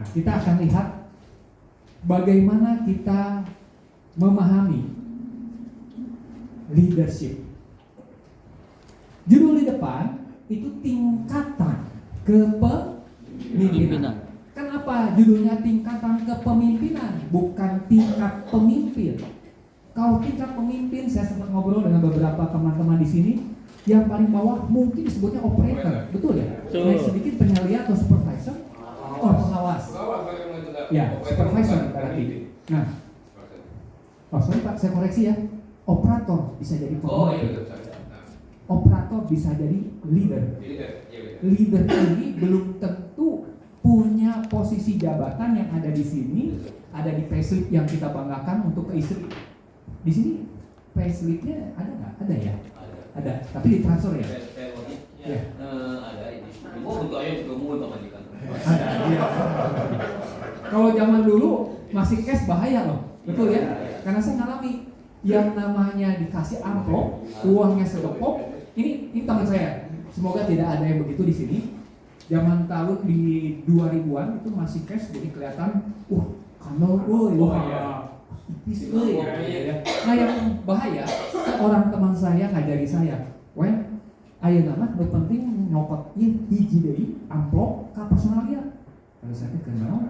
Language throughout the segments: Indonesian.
Nah, kita akan lihat bagaimana kita memahami leadership. Judul di depan itu tingkatan kepemimpinan. Kenapa judulnya tingkatan kepemimpinan, bukan tingkat pemimpin? Kalau tingkat pemimpin, saya sempat ngobrol dengan beberapa teman-teman di sini, yang paling bawah mungkin disebutnya operator, betul ya? Naik sedikit penyaliah atau supervisor, pengawas. Ya, supervisor berarti. Nah, sorry Pak, saya koreksi ya. Operator bisa jadi pemimpin. Operator bisa jadi leader. Leader ini belum tentu punya posisi jabatan yang ada di sini, ada di payslip yang kita banggakan untuk ke istri. Di sini payslipnya ada nggak? Ada ya? Ada. Tapi ditransfer ya? Ya. Ada ini. Oh, untuk ayah juga mau majikan. Ada. Iya. Kalau zaman dulu masih cash bahaya loh, betul ya? Karena saya ngalami yang namanya dikasih amplop, uangnya segepok. Ini teman saya. Semoga tidak ada yang begitu di sini. Zaman tahun di 2000-an itu masih cash, jadi kelihatan, kantor, tipis, ya. Nah yang bahaya, seorang teman saya ngajari saya, ayeuna nu penting nyopot hiji deui amplop ka personalia. Kalau saya kenal,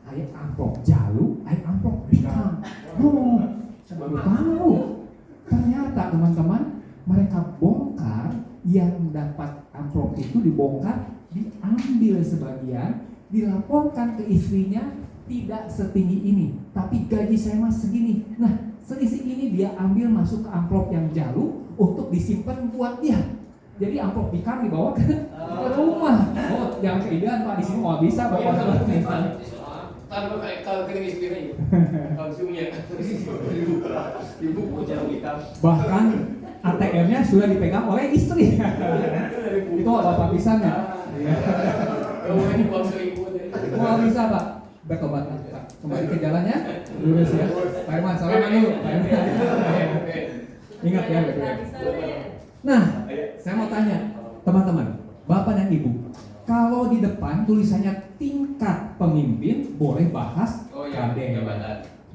aya amplop jalu, aya amplop bikang. Saya baru tahu. Ternyata teman-teman, mereka bongkar yang dapat amplop itu dibongkar, diambil sebagian, dilaporkan ke istrinya, tidak setinggi ini, tapi gaji saya mah segini. Nah, selisih ini dia ambil masuk ke amplop yang jalu untuk disimpan buat dia. Jadi amplop bikang dibawa ke rumah. Jangan keidean Pak, di sini mau bisa Bapak. Tanpa kayak kalau kena istrinya, langsungnya ibu mau jalan bikang. Bahkan ATM-nya sudah dipegang oleh istri. Itu Bapak pisan ya. Ini uang selingkuh. Mau bisa Pak. Bertobat Pak. Kembali ke jalannya. Lurus ya. Pak Herman, salaman dulu. Pak Herman. Ingat ya. Nah, saya mau tanya teman-teman, Bapak dan Ibu, kalau di depan tulisannya tingkat pemimpin, boleh bahas KD,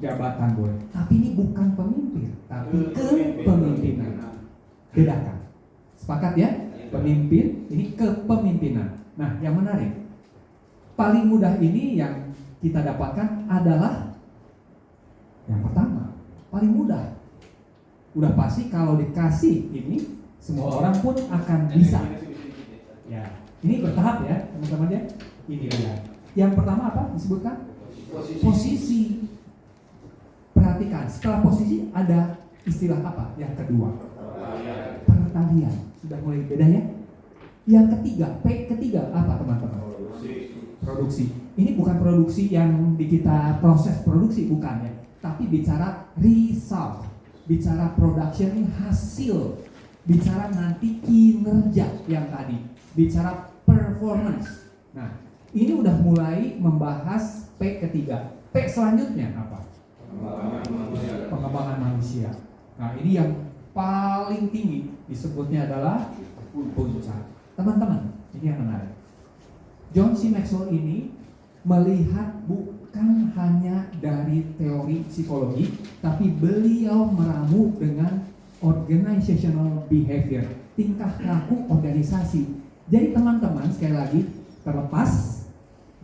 jabatan boleh. Tapi ini bukan pemimpin, tapi kepemimpinan. Bedakan. Sepakat ya? Pemimpin, ini kepemimpinan. Nah, yang menarik, paling mudah ini yang kita dapatkan adalah yang pertama, paling mudah. Udah pasti kalau dikasih ini, semua orang pun akan bisa. Ya, ini bertahap ya, teman-teman ya. Ini dia. Yang pertama apa disebutkan? Posisi. Perhatikan, setelah posisi ada istilah apa? Yang kedua, pertalian. Sudah mulai beda ya. Yang ketiga, P ketiga apa teman-teman? Produksi. Ini bukan produksi yang di kita proses produksi, bukan ya. Tapi bicara result, bicara production ini hasil, bicara nanti kinerja yang tadi, bicara performance. Nah, ini udah mulai membahas P ketiga. P selanjutnya apa? Pengembangan manusia. Nah, ini yang paling tinggi disebutnya adalah puncak. Teman-teman, ini yang menarik. John C. Maxwell ini melihat bukan hanya dari teori psikologi, tapi beliau meramu dengan organizational behavior, tingkah laku organisasi. Jadi teman-teman, sekali lagi, terlepas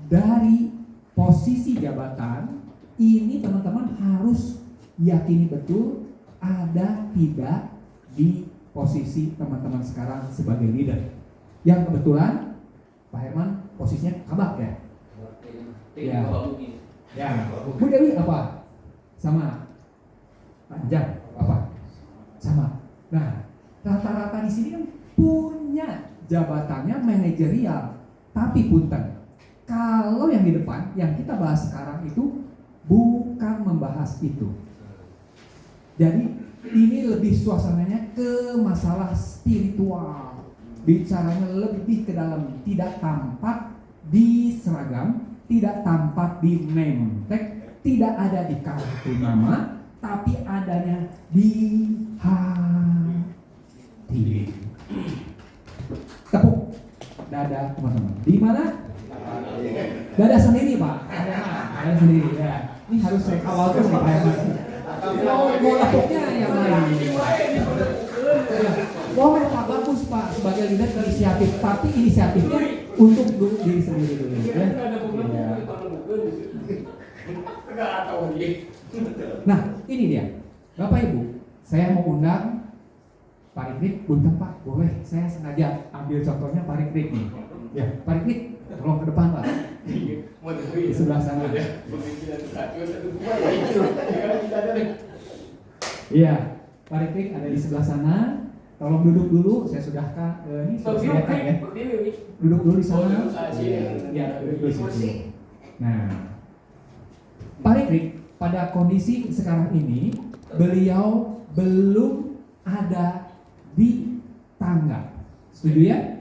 dari posisi jabatan, ini teman-teman harus yakini betul ada tidak di posisi teman-teman sekarang sebagai leader. Yang kebetulan Pak Herman posisinya kabak ya? Ya. Ya. Bu Dewi apa? Sama. Panjang apa? Sama. Nah, rata-rata di sini kan punya jabatannya manajerial. Tapi punten, kalau yang di depan, yang kita bahas sekarang itu bukan membahas itu. Jadi ini lebih suasananya ke masalah spiritual. Bicaranya lebih ke dalam, tidak tampak di seragam, tidak tampak di name tag, tidak ada di kartu nama, tapi adanya di hati. Tepuk dada teman-teman. Di mana? Dada sendiri Pak. Dada sendiri ya. Ini harus saya kawal terus Pak Herman. Mau lapoknya yang lain. Boleh Pak, bagus Pak sebagai leader inisiatif, tapi inisiatifnya untuk diri sendiri dulu ya. Nah, ini dia. Bapak Ibu, saya mau undang Pak Rikrik, punten Pak, boleh saya sengaja ambil contohnya Pak Rikrik nih. Ya, Pak Rikrik, tolong ke depan Pak. Di sebelah sana. Iya, Pak Rikrik ada di sebelah sana. Tolong duduk dulu, saya sudahkan. Ini sudah sediakan ya. Duduk dulu di sana. Ya, duduk dulu di situ. Nah, Pak Rikrik pada kondisi sekarang ini beliau belum ada di tangga. Setuju ya?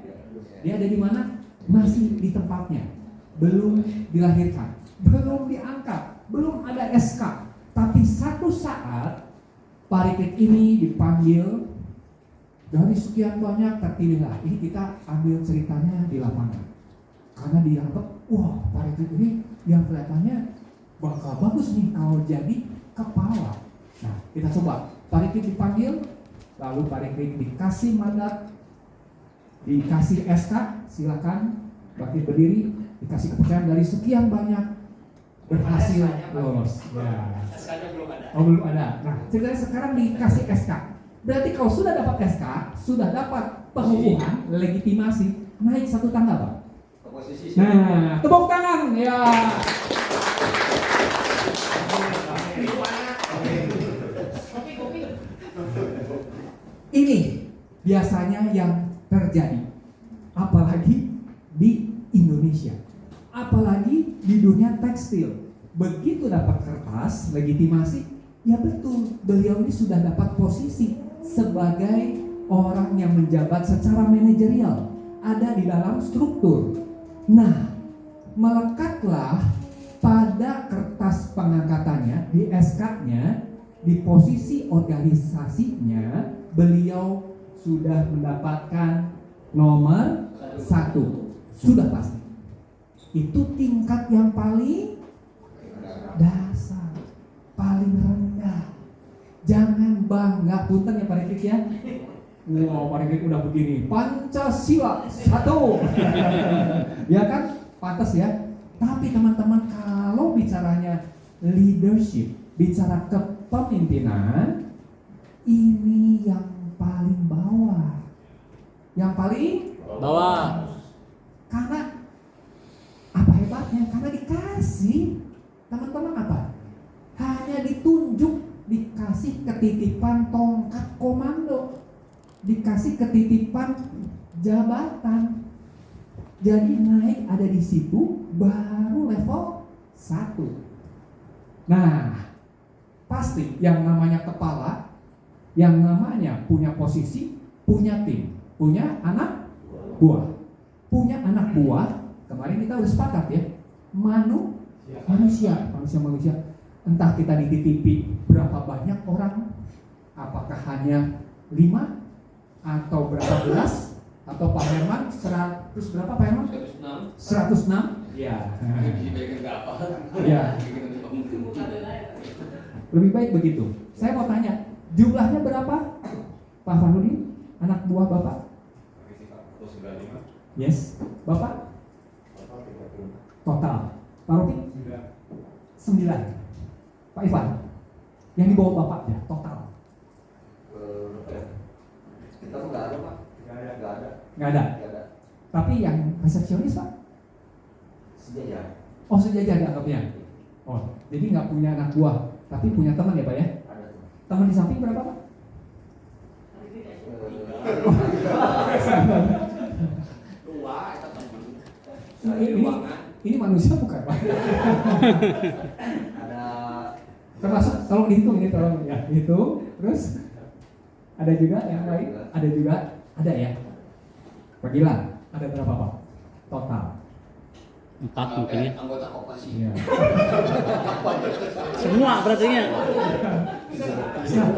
Dia ada di mana? Masih di tempatnya. Belum dilahirkan, belum diangkat, belum ada SK. Tapi satu saat Pak Rikrik ini dipanggil dari sekian banyak terpilihlah. Ini kita ambil ceritanya di lapangan. Karena dianggap, wah Pak Rikrik ini yang kelihatannya bakal bagus nih kalau jadi kepala. Nah, kita coba. Pak Rikrik dipanggil, lalu Pak Rikrik dikasih mandat, dikasih SK, silakan bangkit berdiri, dikasih kepercayaan dari sekian banyak, berhasil lolos. Ya. SK-nya belum ada. Oh belum ada. Nah, ceritanya sekarang dikasih SK. Berarti kalau sudah dapat SK, sudah dapat pengukuhan, legitimasi, naik satu tangga Pak. Posisi. Nah, tepuk tangan ya. Ini biasanya yang terjadi, apalagi di Indonesia, apalagi di dunia tekstil. Begitu dapat kertas legitimasi, ya betul, beliau ini sudah dapat posisi sebagai orang yang menjabat secara manajerial, ada di dalam struktur. Nah, melekatlah pada kertas pengangkatannya, di SK-nya, di posisi organisasinya, beliau sudah mendapatkan nomor 1. Sudah pasti. Itu tingkat yang paling dasar, paling rendah. Jangan bangga, punten ya Pak Rikrik ya. Wow, Pak Rikrik udah begini, Pancasila 1. Ya kan, pantas ya. Tapi teman-teman, kalau bicaranya leadership, bicara kepemimpinan, ini yang paling bawah. Yang paling bawah. Karena apa hebatnya? Karena dikasih, teman-teman apa? Hanya ditunjuk, dikasih ketitipan tongkat komando, dikasih ketitipan jabatan. Jadi naik ada di situ baru level 1. Nah, pasti yang namanya kepala, yang namanya punya posisi, punya tim, punya anak buah. Punya anak buah, kemarin kita udah sepakat ya, manusia. Entah kita dititipi berapa banyak orang, apakah hanya 5 atau berapa belas, atau Pak Herman 100 berapa Pak Herman? 106. Ya. Ya. Lebih baik begitu. Saya mau tanya, jumlahnya berapa? Pak Farudin, anak buah Bapak? Yes. Bapak? Total. Pak Rofi? 9. Pak Ivan? Yang di bawah Bapak ya, total. Kita nggak ada Pak. Nggak ada. Tapi yang resepsionis Pak? Sejajar. Oh sejajar dianggapnya. Oh, jadi nggak punya anak buah, tapi punya teman ya Pak ya? Ada tuh. Teman di samping berapa Pak? Ini manusia bukan Pak? Ada. Termasuk, tolong dihitung ini, tolong ya, hitung. Terus ada juga yang lain? Ada juga, ada ya. Pak Gilang, ada berapa Pak? Total. 4 mungkin ya. Anggota koperasi. Iya. Semua berarti ya. Nah,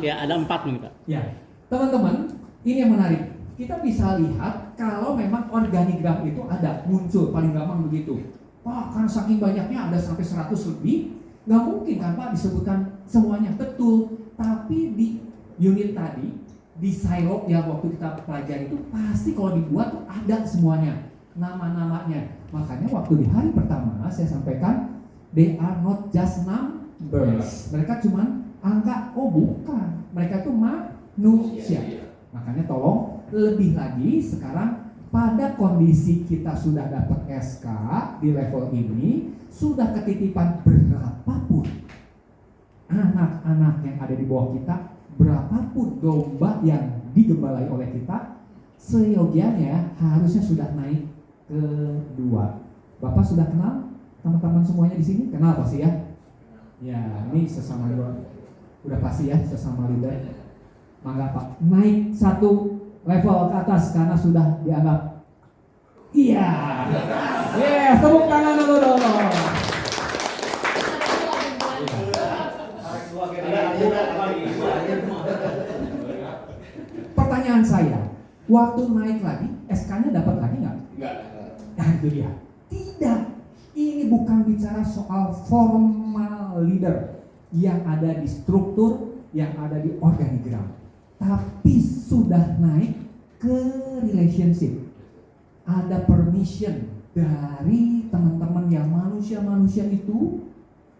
Ya ada 4 mungkin Pak. ya, teman-teman, ini yang menarik. kita bisa lihat kalau memang organigram itu ada muncul paling gampang begitu. Wah, karena saking banyaknya ada sampai 100 lebih, nggak mungkin kan Pak disebutkan semuanya. Betul, tapi di unit tadi, di silo yang waktu kita pelajari itu pasti kalau dibuat tuh ada semuanya, nama-namanya. Makanya waktu di hari pertama saya sampaikan, they are not just numbers. Mereka cuma angka, oh bukan. Mereka itu manusia. Makanya tolong lebih lagi sekarang pada kondisi kita sudah dapat SK di level ini, sudah ketitipan berapapun anak-anak yang ada di bawah kita, berapapun domba yang digembalai oleh kita, seyogianya harusnya sudah naik ke 2. Bapak sudah kenal teman-teman semuanya di sini? Kenal pasti ya? Ya, ini sesama leader. Udah pasti ya, sesama leader. Mangga Pak, naik 1 level ke atas karena sudah dianggap iya. Tepuk tangan dulu dong. Pertanyaan saya, waktu naik lagi, SK-nya dapat lagi nggak? Enggak. Nah itu dia. Tidak. Ini bukan bicara soal formal leader yang ada di struktur, yang ada di organigram, tapi sudah naik ke relationship. Ada permission dari teman-teman yang manusia-manusia itu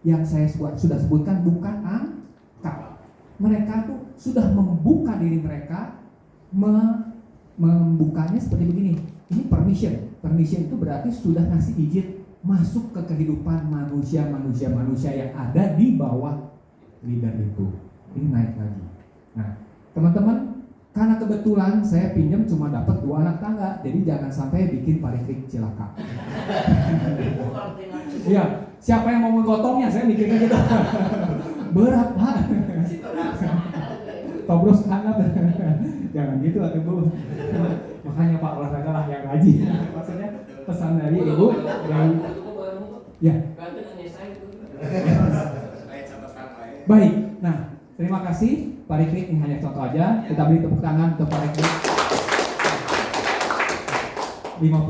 yang saya sudah sebutkan, bukan angka. Mereka tuh sudah membuka diri mereka, membukanya seperti begini. Ini permission. Permission itu berarti sudah ngasih izin masuk ke kehidupan manusia yang ada di bawah leader itu. Ini naik lagi. Nah, teman-teman, karena kebetulan saya pinjam cuma dapat 2 anak tangga, jadi jangan sampai bikin parikrik celaka. Iya, siapa yang mau menggotongnya? Saya mikirnya gitu. Berat Pak. Tobros hangat. Jangan gitu atuh Bu. Makanya Pak olahraga lah yang ngaji. Maksudnya pesan dari Ibu. Ya. Baik. Nah, terima kasih Pak Rikrik, ini hanya contoh aja. Kita beri tepuk tangan untuk Pak Rikrik. 50